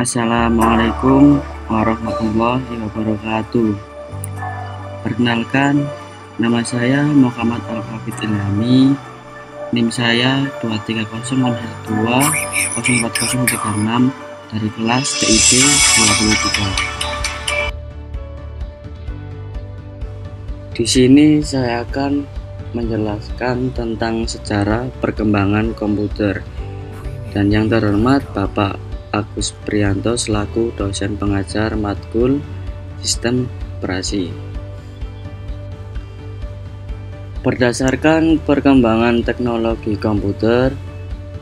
Assalamualaikum warahmatullahi wabarakatuh. Perkenalkan, nama saya Muhammad Al-Hafidz Ilhami. NIM saya 23012040036 dari kelas TIB 23. Di sini saya akan menjelaskan tentang sejarah perkembangan komputer. Dan yang terhormat Bapak Agus Priyanto selaku dosen pengajar matkul Sistem Operasi. Berdasarkan perkembangan teknologi komputer,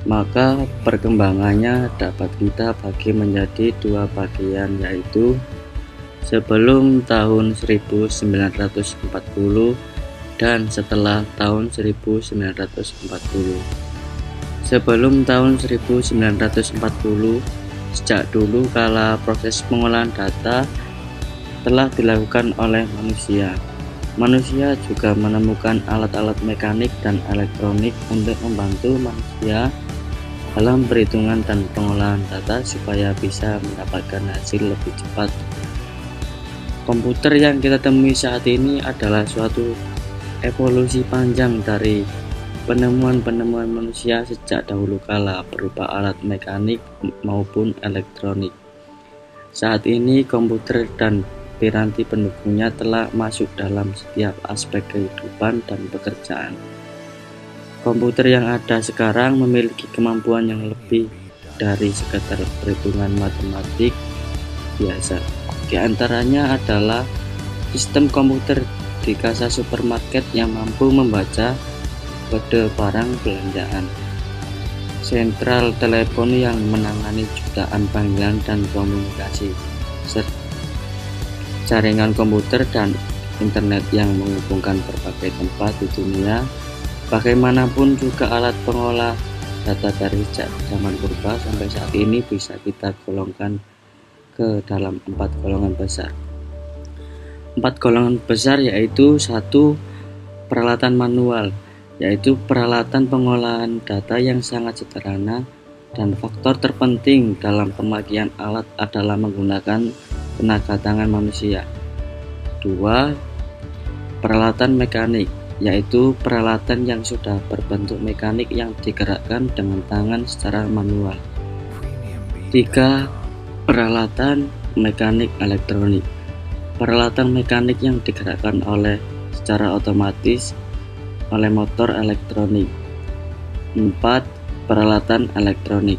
maka perkembangannya dapat kita bagi menjadi dua bagian, yaitu sebelum tahun 1940 dan setelah tahun 1940. Sebelum tahun 1940, sejak dulu kala proses pengolahan data telah dilakukan oleh manusia. Manusia juga menemukan alat-alat mekanik dan elektronik untuk membantu manusia dalam perhitungan dan pengolahan data supaya bisa mendapatkan hasil lebih cepat. Komputer yang kita temui saat ini adalah suatu evolusi panjang dari penemuan-penemuan manusia sejak dahulu kala berupa alat mekanik maupun elektronik. Saat ini komputer dan piranti pendukungnya telah masuk dalam setiap aspek kehidupan dan pekerjaan. Komputer yang ada sekarang memiliki kemampuan yang lebih dari sekedar perhitungan matematik biasa. Di antaranya adalah sistem komputer di kasa supermarket yang mampu membaca kode barang belanjaan, sentral telepon yang menangani jutaan panggilan dan komunikasi, jaringan komputer dan internet yang menghubungkan berbagai tempat di dunia. Bagaimanapun juga alat pengolah data dari zaman purba sampai saat ini bisa kita golongkan ke dalam 4 golongan besar. 4 golongan besar yaitu: 1. Peralatan manual, yaitu peralatan pengolahan data yang sangat sederhana dan faktor terpenting dalam pemakaian alat adalah menggunakan tenaga tangan manusia. 2. Peralatan mekanik, yaitu peralatan yang sudah berbentuk mekanik yang digerakkan dengan tangan secara manual. 3. Peralatan mekanik elektronik, peralatan mekanik yang digerakkan secara otomatis oleh motor elektronik. 4. Peralatan elektronik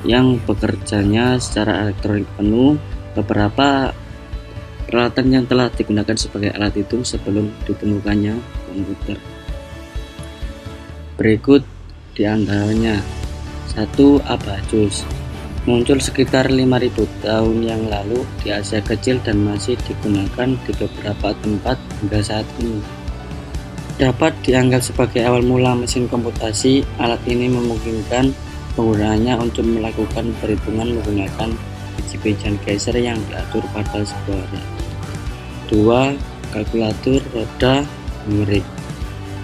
yang bekerjanya secara elektronik penuh. Beberapa peralatan yang telah digunakan sebagai alat hitung sebelum ditemukannya komputer. Berikut diantaranya: 1. Abacus muncul sekitar 5.000 tahun yang lalu di Asia Kecil dan masih digunakan di beberapa tempat hingga saat ini. Dapat dianggap sebagai awal mula mesin komputasi, alat ini memungkinkan penggunaannya untuk melakukan perhitungan menggunakan biji-bijian geser yang diatur pada sebuah rel. 2. Kalkulator roda numerik.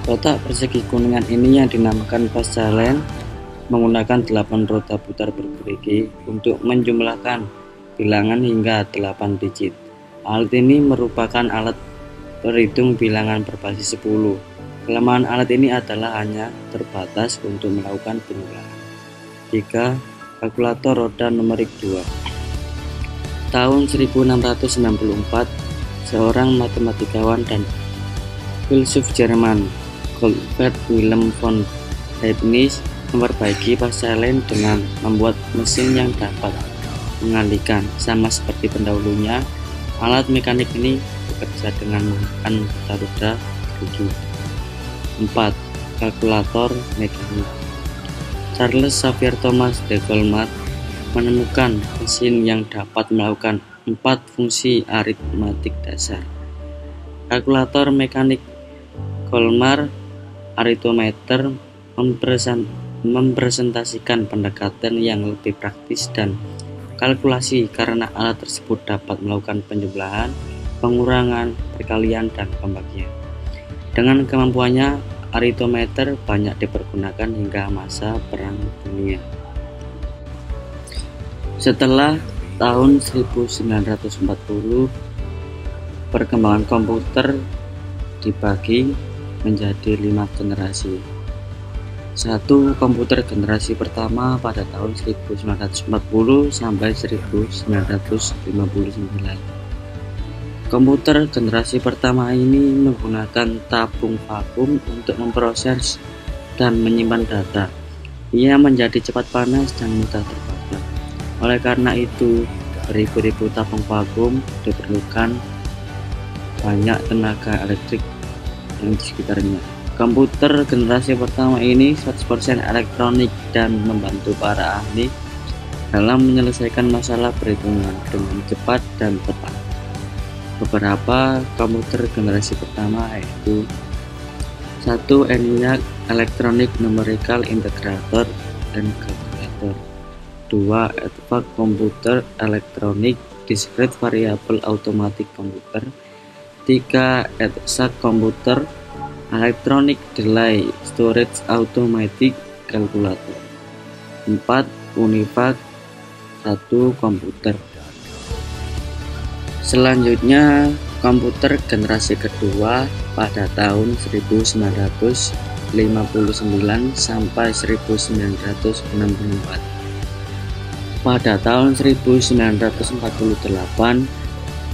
Kotak persegi kuningan ini yang dinamakan Pascalen menggunakan 8 roda putar bergerigi untuk menjumlahkan bilangan hingga 8 digit. Alat ini merupakan alat perhitung bilangan berbasis 10. Kelemahan alat ini adalah hanya terbatas untuk melakukan penjumlahan. 3. Kalkulator roda numerik 2. Tahun 1694, seorang matematikawan dan filsuf Jerman, Gottfried Wilhelm von Leibniz, memperbaiki Pascalen dengan membuat mesin yang dapat mengalihkan. Sama seperti pendahulunya, alat mekanik ini bekerja dengan menggunakan roda gerigi. 4. Kalkulator mekanik. Charles Xavier Thomas de Colmar menemukan mesin yang dapat melakukan 4 fungsi aritmatik dasar. Kalkulator mekanik Colmar arithmeter mempresentasikan pendekatan yang lebih praktis dan kalkulasi karena alat tersebut dapat melakukan penjumlahan, pengurangan, perkalian, dan pembagian. Dengan kemampuannya, arithmeter banyak dipergunakan hingga masa Perang Dunia. Setelah tahun 1940, perkembangan komputer dibagi menjadi 5 generasi. 1. Komputer generasi pertama pada tahun 1940 sampai 1959. Komputer generasi pertama ini menggunakan tabung vakum untuk memproses dan menyimpan data. Ia menjadi cepat panas dan mudah terbakar. Oleh karena itu, beribu-ribu tabung vakum diperlukan banyak tenaga elektrik yang di sekitarnya. Komputer generasi pertama ini 100% elektronik dan membantu para ahli dalam menyelesaikan masalah perhitungan dengan cepat dan tepat. Beberapa komputer generasi pertama yaitu 1. ENIAC Electronic Numerical Integrator and Calculator. 2. EDVAC Computer Electronic Discrete Variable Automatic Computer. 3. EDSAC Computer Electronic Delay Storage Automatic Calculator. 4. UNIVAC 1 Komputer. Selanjutnya, komputer generasi kedua pada tahun 1959 sampai 1964. Pada tahun 1948,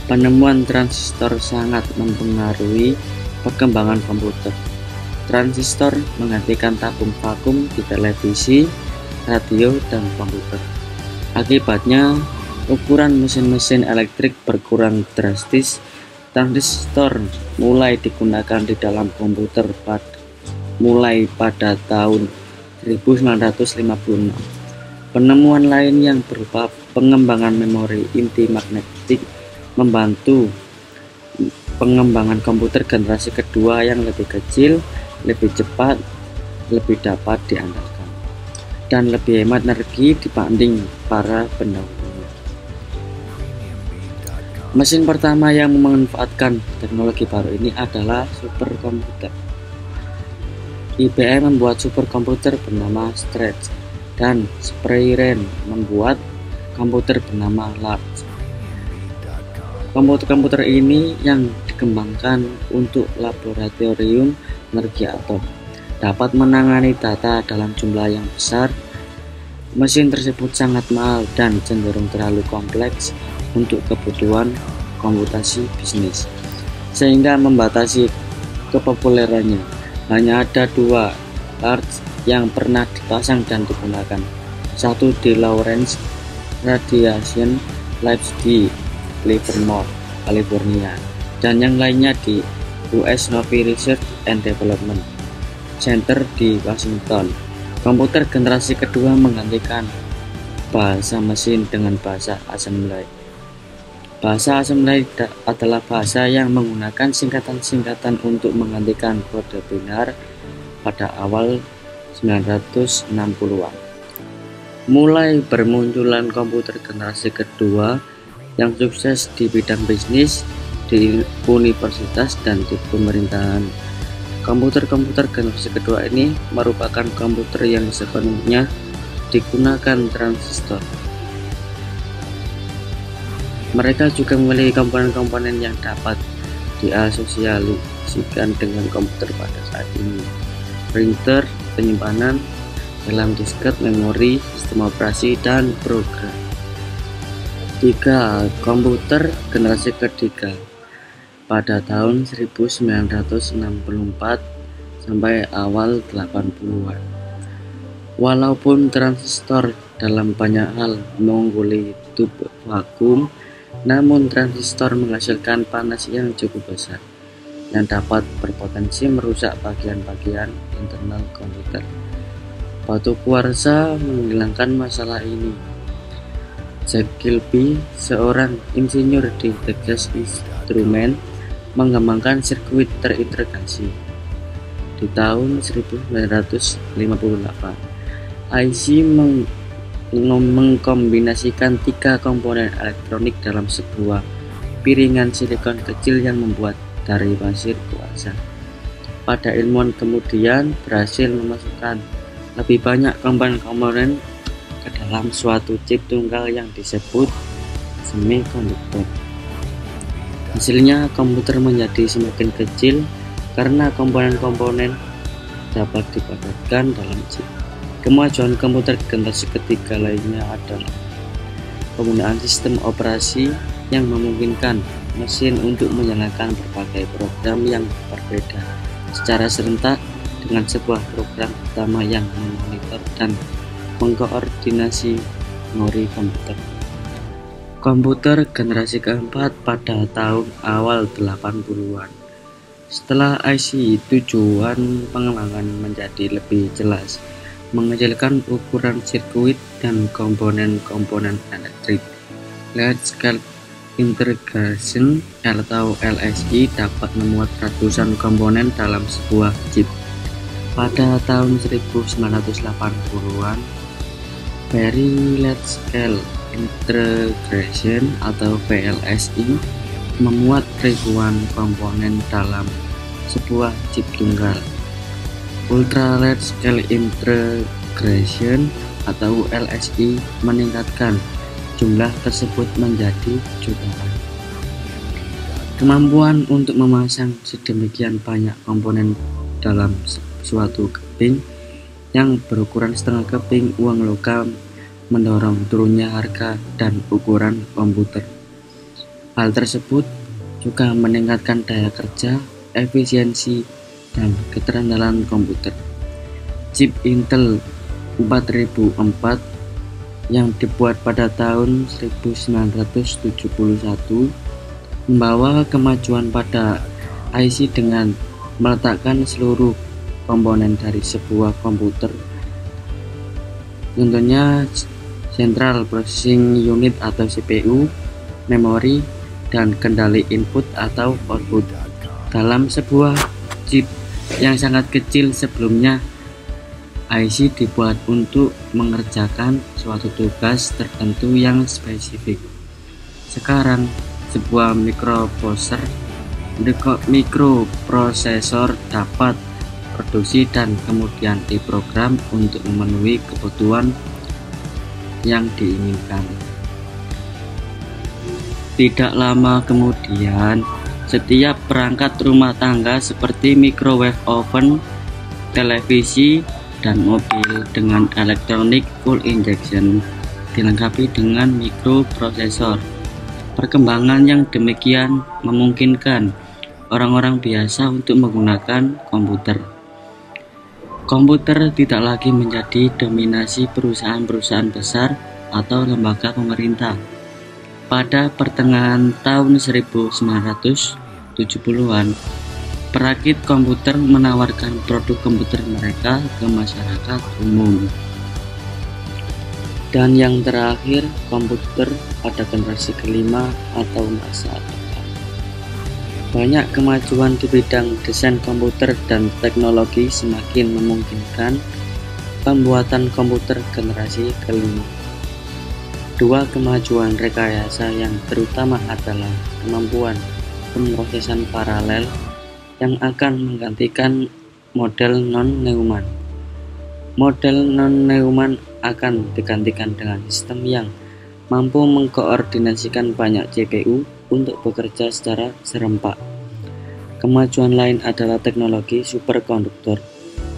penemuan transistor sangat mempengaruhi perkembangan komputer. Transistor menggantikan tabung vakum di televisi, radio, dan komputer. Akibatnya, ukuran mesin-mesin elektrik berkurang drastis. Transistor mulai digunakan di dalam komputer mulai pada tahun 1956. Penemuan lain yang berupa pengembangan memori inti magnetik membantu pengembangan komputer generasi kedua yang lebih kecil, lebih cepat, lebih dapat diandalkan, dan lebih hemat energi dibanding para pendahulunya. Mesin pertama yang memanfaatkan teknologi baru ini adalah superkomputer. IBM membuat superkomputer bernama Stretch dan Sprayren membuat komputer bernama Large. Komputer-komputer ini yang dikembangkan untuk laboratorium energi atom dapat menangani data dalam jumlah yang besar. Mesin tersebut sangat mahal dan cenderung terlalu kompleks untuk kebutuhan komputasi bisnis, sehingga membatasi kepopulerannya. Hanya ada 2 Large yang pernah dipasang dan digunakan, satu di Lawrence Radiation Labs di Livermore, California, dan yang lainnya di US Navy Research and Development Center di Washington. Komputer generasi kedua menggantikan bahasa mesin dengan bahasa assembly. Bahasa assembly adalah bahasa yang menggunakan singkatan-singkatan untuk menggantikan kode binar pada awal 1960-an. Mulai bermunculan komputer generasi kedua yang sukses di bidang bisnis, di universitas, dan di pemerintahan. Komputer-komputer generasi kedua ini merupakan komputer yang sepenuhnya digunakan transistor. Mereka juga memiliki komponen-komponen yang dapat diasosiasikan dengan komputer pada saat ini: printer, penyimpanan dalam disket, memori, sistem operasi, dan program. 3. Komputer generasi ketiga pada tahun 1964 sampai awal 80-an. Walaupun transistor dalam banyak hal mengungguli tub vakum, namun transistor menghasilkan panas yang cukup besar yang dapat berpotensi merusak bagian-bagian internal komputer. Batu kuarsa menghilangkan masalah ini. Jack Kilby, seorang insinyur di Texas Instruments, mengembangkan sirkuit terintegrasi. Di tahun 1958, IC mengkombinasikan 3 komponen elektronik dalam sebuah piringan silikon kecil yang membuat dari pasir kuarsa. Pada ilmuwan kemudian berhasil memasukkan lebih banyak komponen-komponen ke dalam suatu chip tunggal yang disebut semikonduktor. Hasilnya, komputer menjadi semakin kecil karena komponen-komponen dapat dipadatkan dalam chip. Kemajuan komputer generasi ketiga lainnya adalah penggunaan sistem operasi yang memungkinkan mesin untuk menjalankan berbagai program yang berbeda secara serentak dengan sebuah program utama yang memonitor dan mengkoordinasi memori komputer. Komputer generasi keempat pada tahun awal 80-an. Setelah IC, tujuan pengembangan menjadi lebih jelas, mengecilkan ukuran sirkuit dan komponen-komponen elektrik. Large Scale Integration atau LSI dapat memuat ratusan komponen dalam sebuah chip. Pada tahun 1980-an, Very Large Scale Integration atau VLSI memuat ribuan komponen dalam sebuah chip tunggal. Ultra Large Scale Integration atau LSI meningkatkan jumlah tersebut menjadi jutaan. Kemampuan untuk memasang sedemikian banyak komponen dalam suatu keping yang berukuran setengah keping uang logam mendorong turunnya harga dan ukuran komputer. Hal tersebut juga meningkatkan daya kerja, efisiensi, dan keterandalan komputer. Chip Intel 4004 yang dibuat pada tahun 1971 membawa kemajuan pada IC dengan meletakkan seluruh komponen dari sebuah komputer, contohnya Central Processing Unit atau CPU, memori, dan kendali input atau output dalam sebuah chip yang sangat kecil. Sebelumnya, IC dibuat untuk mengerjakan suatu tugas tertentu yang spesifik. Sekarang, sebuah mikroprosesor dapat produksi dan kemudian diprogram untuk memenuhi kebutuhan yang diinginkan. Tidak lama kemudian, setiap perangkat rumah tangga seperti microwave oven, televisi, dan mobil dengan elektronik full injection dilengkapi dengan mikroprosesor. Perkembangan yang demikian memungkinkan orang-orang biasa untuk menggunakan komputer. Komputer tidak lagi menjadi dominasi perusahaan-perusahaan besar atau lembaga pemerintah. Pada pertengahan tahun 1970-an, perakit komputer menawarkan produk komputer mereka ke masyarakat umum. Dan yang terakhir, komputer pada generasi kelima atau masa depan. Banyak kemajuan di bidang desain komputer dan teknologi semakin memungkinkan pembuatan komputer generasi kelima. Dua kemajuan rekayasa yang terutama adalah kemampuan pemrosesan paralel yang akan menggantikan model non-Neumann. Model non-Neumann akan digantikan dengan sistem yang mampu mengkoordinasikan banyak CPU untuk bekerja secara serempak. Kemajuan lain adalah teknologi superkonduktor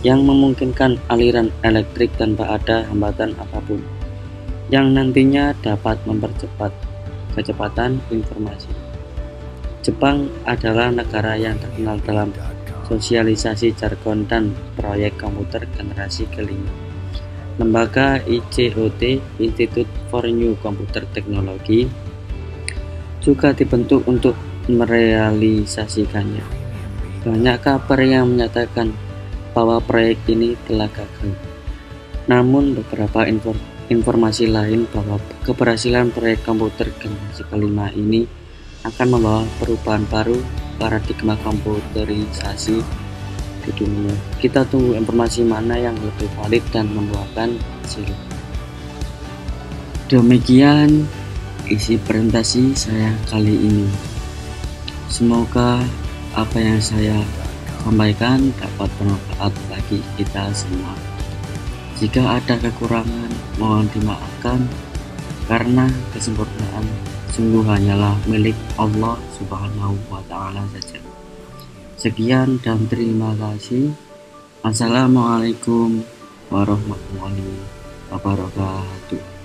yang memungkinkan aliran elektrik tanpa ada hambatan apapun, yang nantinya dapat mempercepat kecepatan informasi. Jepang adalah negara yang terkenal dalam sosialisasi jargon dan proyek komputer generasi kelima. Lembaga ICOT (Institute for New Computer Technology) juga dibentuk untuk merealisasikannya. Banyak kabar yang menyatakan bahwa proyek ini telah gagal. Namun beberapa informasi lain bahwa keberhasilan proyek komputer generasi kelima ini akan membawa perubahan baru paradigma komputerisasi di dunia. Kita tunggu informasi mana yang lebih valid dan membuahkan hasil. Demikian isi presentasi saya kali ini. Semoga apa yang saya sampaikan dapat bermanfaat bagi kita semua. Jika ada kekurangan, mohon dimaafkan, karena kesempurnaan sungguh hanyalah milik Allah Subhanahu wa Ta'ala saja. Sekian dan terima kasih. Assalamualaikum warahmatullahi wabarakatuh.